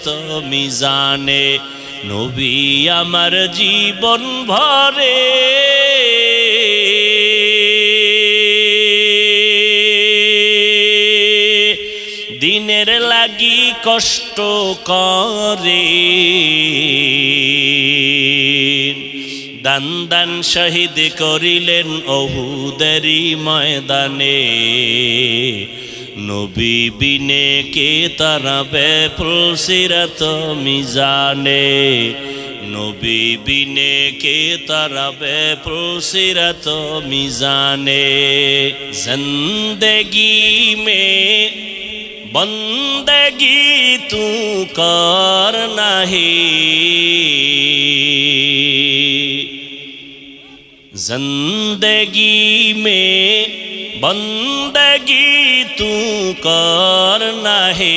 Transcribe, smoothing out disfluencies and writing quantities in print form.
তো মিজানে নবী আমার জীবন ভরে দিনের লাগি কষ্ট করে দান দান শহীদ করিলেন ওহুদেরই ময়দানে নবী বিনে কে তারাবে ফুলসিরাত মিজানে নবী বিনে কে তারাবে ফুলসিরাত মিজানে জিंदगी में बंदगी तू कर नहीं जिंदगी में बंदगी तू कर नहीं